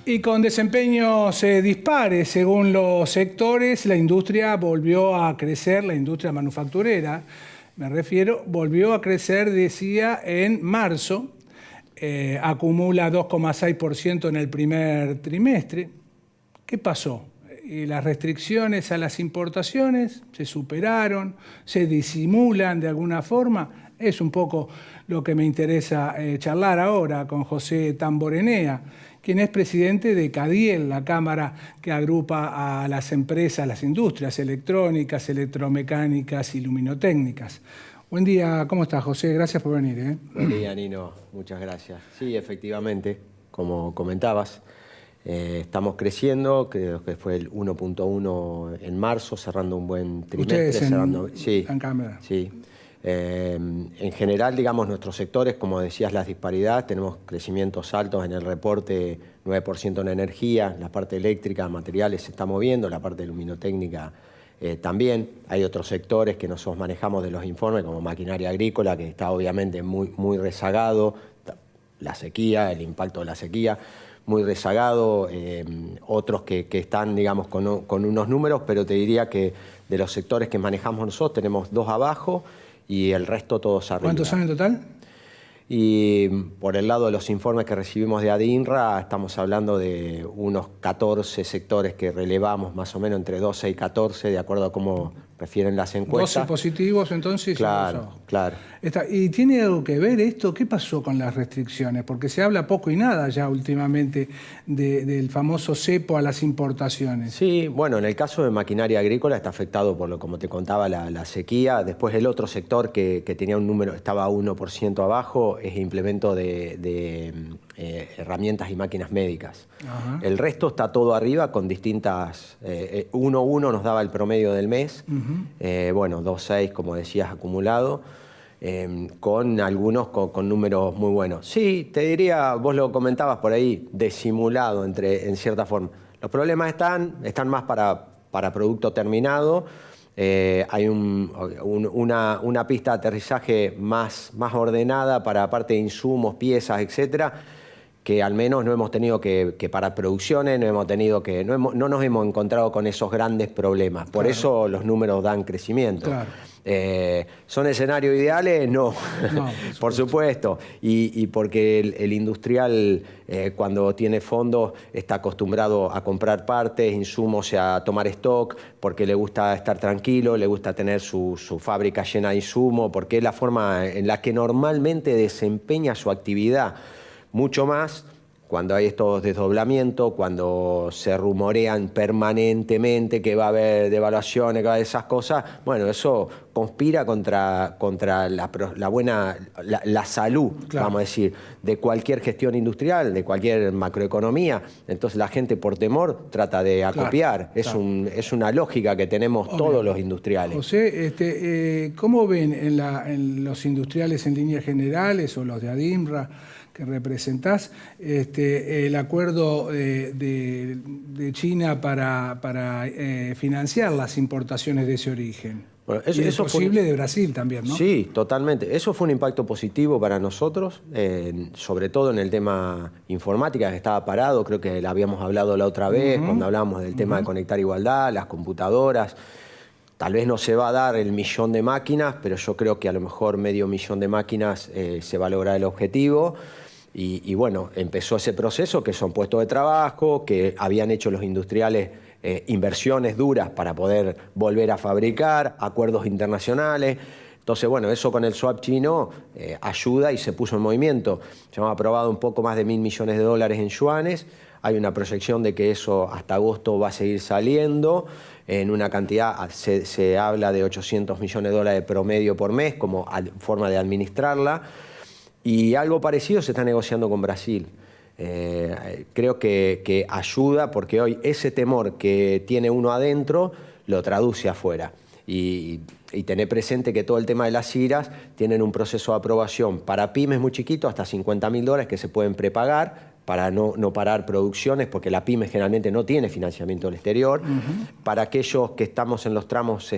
Y con desempeños dispares según los sectores, la industria volvió a crecer, la industria manufacturera, me refiero, volvió a crecer, decía, en marzo, acumula 2,6% en el primer trimestre. ¿Qué pasó? Las restricciones a las importaciones se superaron, se disimulan de alguna forma. Es un poco lo que me interesa charlar ahora con José Tamborenea, quien es presidente de CADIEL, la cámara que agrupa a las empresas, las industrias electrónicas, electromecánicas y luminotécnicas. Buen día, ¿cómo estás, José? Gracias por venir. Buen día, Nino. Muchas gracias. Sí, efectivamente, como comentabas, estamos creciendo, creo que fue el 1.1 en marzo, cerrando un buen trimestre. Ustedes en cámara. Sí. En general, digamos, nuestros sectores, como decías, las disparidades, tenemos crecimientos altos en el reporte, 9% en energía, la parte eléctrica, materiales se está moviendo, la parte de luminotécnica también. Hay otros sectores que nosotros manejamos de los informes, como maquinaria agrícola, que está obviamente muy rezagado, la sequía, el impacto de la sequía, muy rezagado, otros que están, digamos, con unos números, pero te diría que de los sectores que manejamos nosotros tenemos 2 abajo, y el resto todos arriba. ¿Cuántos son en total? Y por el lado de los informes que recibimos de ADINRA, estamos hablando de unos 14 sectores que relevamos, más o menos entre 12 y 14, de acuerdo a cómo refieren las encuestas. 12 positivos entonces. Claro, claro. ¿Y tiene algo que ver esto? ¿Qué pasó con las restricciones? Porque se habla poco y nada ya últimamente del famoso cepo a las importaciones. Sí, bueno, en el caso de maquinaria agrícola está afectado por, como te contaba, la sequía. Después el otro sector que tenía un número, estaba 1% abajo, es implemento de herramientas y máquinas médicas. Ajá. El resto está todo arriba con distintas... 1.1 nos daba el promedio del mes, bueno, 2.6 como decías acumulado, con algunos con números muy buenos. Sí, te diría, vos lo comentabas por ahí, disimulado en cierta forma. Los problemas están más para producto terminado. Hay una pista de aterrizaje más ordenada para parte de insumos, piezas, etcétera, que al menos no hemos tenido que para producciones, no nos hemos encontrado con esos grandes problemas. Por eso los números dan crecimiento. Claro. ¿Son escenarios ideales? No, por supuesto. Y porque el industrial, cuando tiene fondos, está acostumbrado a comprar partes, insumos, a tomar stock, porque le gusta estar tranquilo, le gusta tener su fábrica llena de insumos, porque es la forma en la que normalmente desempeña su actividad. Mucho más cuando hay estos desdoblamientos, cuando se rumorean permanentemente que va a haber devaluaciones, que va a haber esas cosas. Bueno, eso conspira contra la salud, claro, vamos a decir, de cualquier gestión industrial, de cualquier macroeconomía. Entonces la gente por temor trata de acopiar. Claro, es una lógica que tenemos todos los industriales. José, ¿cómo ven en los industriales en líneas generales o los de ADINRA que representás el acuerdo de China para financiar las importaciones de ese origen? Bueno, eso posible de Brasil también, ¿no? Sí, totalmente. Eso fue un impacto positivo para nosotros, sobre todo en el tema informática, que estaba parado. Creo que habíamos hablado la otra vez, cuando hablábamos del tema de conectar igualdad, las computadoras. Tal vez no se va a dar el 1.000.000 de máquinas, pero yo creo que a lo mejor 500.000 de máquinas se va a lograr el objetivo. Y bueno, empezó ese proceso, que son puestos de trabajo, que habían hecho los industriales inversiones duras para poder volver a fabricar, acuerdos internacionales. Entonces, bueno, eso con el swap chino ayuda y se puso en movimiento. Se han aprobado un poco más de $1.000 millones en yuanes. Hay una proyección de que eso hasta agosto va a seguir saliendo en una cantidad, se habla de $800 millones de promedio por mes como forma de administrarla. Y algo parecido se está negociando con Brasil. Creo que ayuda, porque hoy ese temor que tiene uno adentro lo traduce afuera. Y tener presente que todo el tema de las IRAs tienen un proceso de aprobación para pymes muy chiquitos, hasta $50.000 que se pueden prepagar para no parar producciones, porque la pyme generalmente no tiene financiamiento del exterior. Para aquellos que estamos en los tramos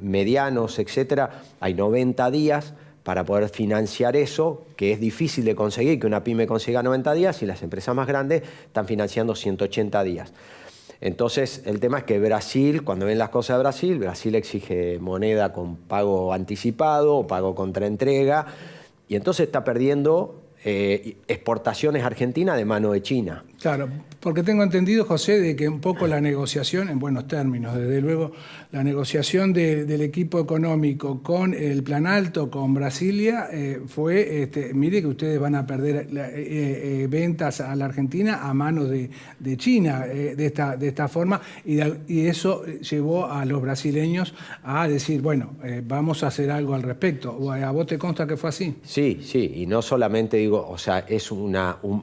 medianos, etcétera, hay 90 días para poder financiar eso, que es difícil de conseguir, que una pyme consiga 90 días y las empresas más grandes están financiando 180 días. Entonces, el tema es que Brasil, cuando ven las cosas de Brasil, Brasil exige moneda con pago anticipado o pago contra entrega, y entonces está perdiendo exportaciones argentinas de mano de China. Claro, porque tengo entendido, José, de que un poco la negociación, en buenos términos, desde luego, la negociación del equipo económico con el Plan Alto, con Brasilia, fue, mire que ustedes van a perder ventas a la Argentina a manos de China, de esta forma, y eso llevó a los brasileños a decir, bueno, vamos a hacer algo al respecto. ¿A vos te consta que fue así? Sí, sí, y no solamente digo, o sea, es un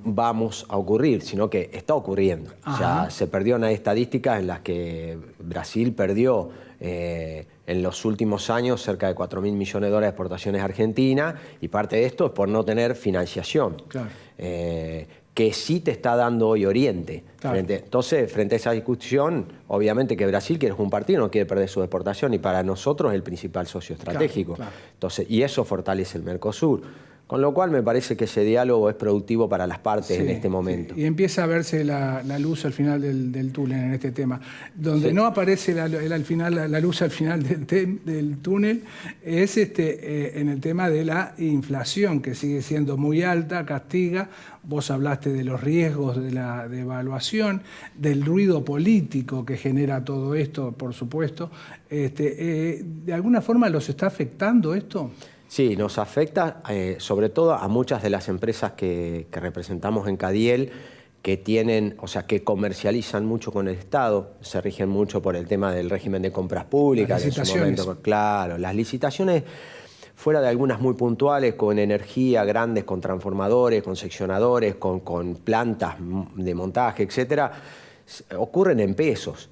vamos a ocurrir, sino que está ocurriendo. O sea, se perdieron estadísticas en las que Brasil perdió en los últimos años cerca de 4.000 millones de dólares de exportaciones a Argentina, y parte de esto es por no tener financiación. Claro. Que sí te está dando hoy Oriente. Claro. Entonces, frente a esa discusión, obviamente que Brasil quiere un partido, no quiere perder su exportación, y para nosotros es el principal socio estratégico. Claro, claro. Entonces, y eso fortalece el Mercosur. Con lo cual me parece que ese diálogo es productivo para las partes en este momento. Sí. Y empieza a verse la luz al final del túnel en este tema. Donde no aparece la luz al final del túnel es en el tema de la inflación, que sigue siendo muy alta, castiga. Vos hablaste de los riesgos de la devaluación, del ruido político que genera todo esto, por supuesto. ¿De alguna forma los está afectando esto? Sí, nos afecta sobre todo a muchas de las empresas que representamos en Cadiel, que tienen, o sea, que comercializan mucho con el Estado, se rigen mucho por el tema del régimen de compras públicas. Las licitaciones. En su momento, claro, las licitaciones, fuera de algunas muy puntuales, con energía, grandes, con transformadores, con seccionadores, con plantas de montaje, etcétera, ocurren en pesos.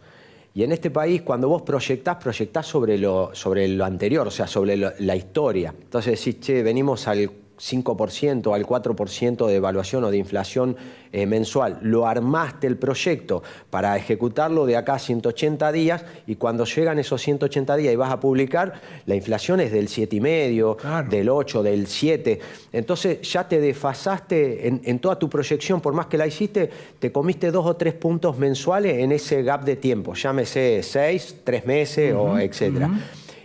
Y en este país, cuando vos proyectás sobre lo anterior, o sea, sobre la historia. Entonces decís, che, venimos al 5%, al 4% de evaluación o de inflación mensual. Lo armaste el proyecto para ejecutarlo de acá a 180 días, y cuando llegan esos 180 días y vas a publicar, la inflación es del 7,5%, claro, del 8%, del 7%. Entonces ya te desfasaste en toda tu proyección, por más que la hiciste, te comiste 2 o 3 puntos mensuales en ese gap de tiempo, llámese 6, 3 meses o etcétera.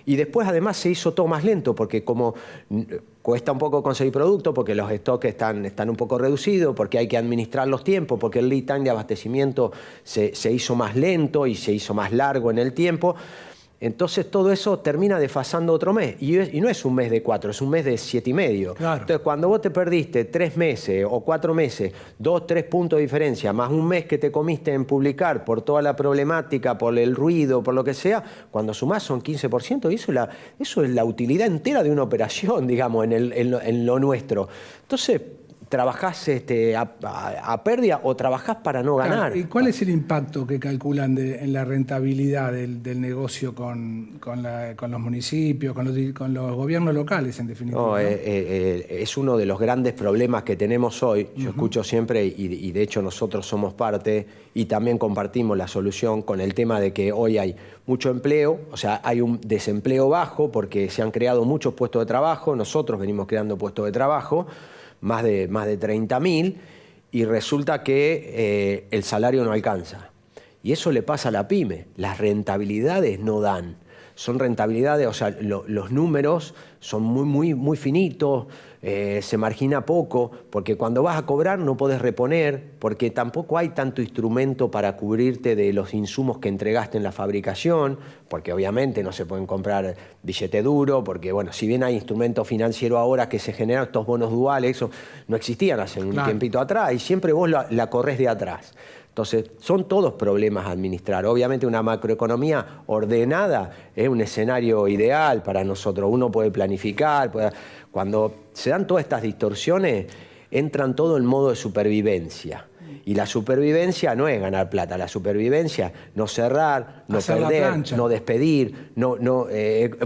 Y después además se hizo todo más lento, porque como cuesta un poco conseguir producto, porque los stocks están un poco reducidos, porque hay que administrar los tiempos, porque el lead time de abastecimiento se hizo más lento y se hizo más largo en el tiempo. Entonces todo eso termina desfasando otro mes. Y no es un mes de 4, es un mes de 7,5. Claro. Entonces cuando vos te perdiste 3 meses o 4 meses, 2, 3 puntos de diferencia, más un mes que te comiste en publicar por toda la problemática, por el ruido, por lo que sea, cuando sumás son 15%, y eso es la utilidad entera de una operación, digamos, en lo nuestro. Entonces, ¿trabajás a pérdida o trabajás para no ganar? Claro. ¿Y cuál es el impacto que calculan en la rentabilidad del negocio con los municipios, con los gobiernos locales, en definitiva? No, es uno de los grandes problemas que tenemos hoy. Yo escucho siempre, y de hecho nosotros somos parte, y también compartimos la solución con el tema de que hoy hay mucho empleo, o sea, hay un desempleo bajo porque se han creado muchos puestos de trabajo. Nosotros venimos creando puestos de trabajo, más de 30.000, y resulta que el salario no alcanza. Y eso le pasa a la pyme. Las rentabilidades no dan. Son rentabilidades, o sea, los números son muy finitos, se margina poco, porque cuando vas a cobrar no podés reponer, porque tampoco hay tanto instrumento para cubrirte de los insumos que entregaste en la fabricación, porque obviamente no se pueden comprar billete duro, porque bueno, si bien hay instrumentos financieros ahora que se generan estos bonos duales, eso no existían hace un tiempito atrás, y siempre vos la corres de atrás. Entonces, son todos problemas a administrar. Obviamente una macroeconomía ordenada es un escenario ideal para nosotros. Uno puede planificar, cuando se dan todas estas distorsiones, entran todo en modo de supervivencia. Y la supervivencia no es ganar plata, la supervivencia no cerrar, no perder, no despedir,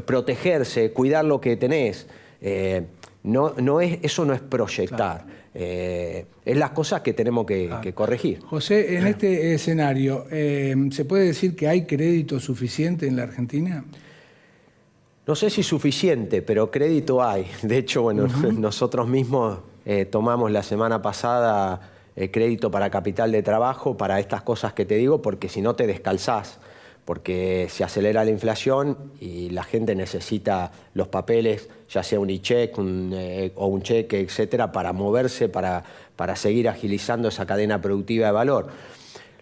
protegerse, cuidar lo que tenés. Eso no es proyectar. Es las cosas que tenemos que corregir. José, en este escenario, ¿se puede decir que hay crédito suficiente en la Argentina? No sé si suficiente, pero crédito hay. De hecho, bueno, nosotros mismos tomamos la semana pasada crédito para capital de trabajo, para estas cosas que te digo, porque si no te descalzás, porque se acelera la inflación y la gente necesita los papeles, ya sea un e-check o un cheque, etcétera, para moverse, para seguir agilizando esa cadena productiva de valor.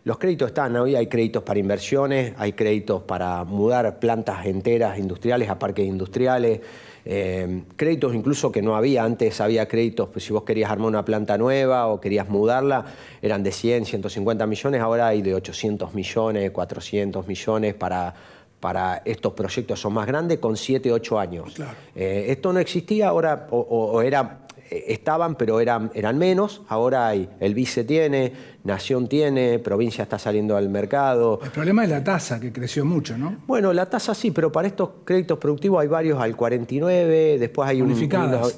Los créditos están, hoy hay créditos para inversiones, hay créditos para mudar plantas enteras industriales a parques industriales, créditos incluso que no había, antes había créditos, pues si vos querías armar una planta nueva o querías mudarla, eran de 100, 150 millones, ahora hay de 800 millones, 400 millones para estos proyectos son más grandes, con 7, 8 años. Claro. Esto no existía ahora, estaban, pero eran menos. Ahora hay, el Vice tiene, Nación tiene, Provincia está saliendo al mercado. El problema es la tasa, que creció mucho, ¿no? Bueno, la tasa sí, pero para estos créditos productivos hay varios al 49, después hay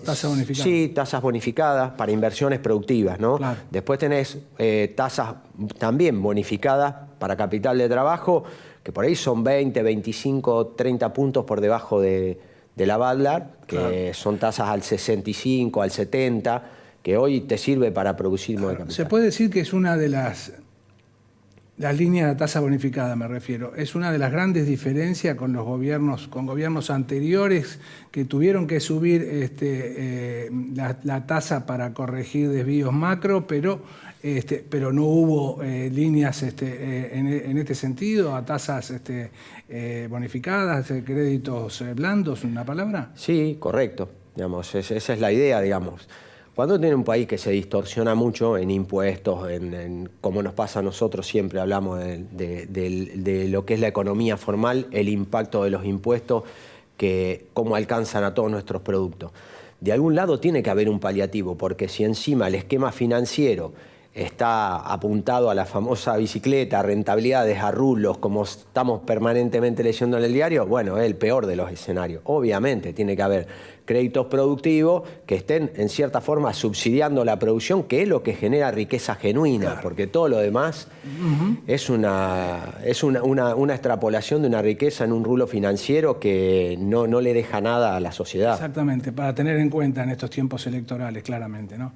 tasas bonificadas. Sí, tasas bonificadas para inversiones productivas, ¿no? Claro. Después tenés tasas también bonificadas para capital de trabajo, que por ahí son 20, 25, 30 puntos por debajo de la Badlar, que claro, son tasas al 65, al 70, que hoy te sirve para producir claro, capital. Se puede decir que es una de las líneas de tasa bonificada, me refiero, es una de las grandes diferencias con los gobiernos, con gobiernos anteriores que tuvieron que subir la tasa para corregir desvíos macro, pero no hubo líneas en este sentido, a tasas bonificadas, créditos blandos, ¿una palabra? Sí, correcto. Digamos, esa es la idea, digamos. Cuando tiene un país que se distorsiona mucho en impuestos, como nos pasa a nosotros, siempre hablamos de lo que es la economía formal, el impacto de los impuestos, cómo alcanzan a todos nuestros productos. De algún lado tiene que haber un paliativo, porque si encima el esquema financiero está apuntado a la famosa bicicleta, a rentabilidades, a rulos, como estamos permanentemente leyendo en el diario, bueno, es el peor de los escenarios. Obviamente tiene que haber créditos productivos que estén en cierta forma subsidiando la producción, que es lo que genera riqueza genuina, claro, porque todo lo demás es una extrapolación de una riqueza en un rulo financiero que no le deja nada a la sociedad. Exactamente, para tener en cuenta en estos tiempos electorales, claramente, ¿no?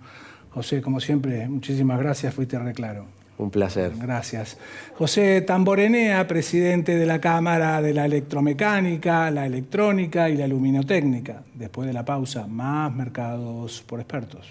José, como siempre, muchísimas gracias, fuiste re claro. Un placer. Gracias. José Tamborenea, presidente de la Cámara de la Electromecánica, la Electrónica y la Luminotécnica. Después de la pausa, más mercados por expertos.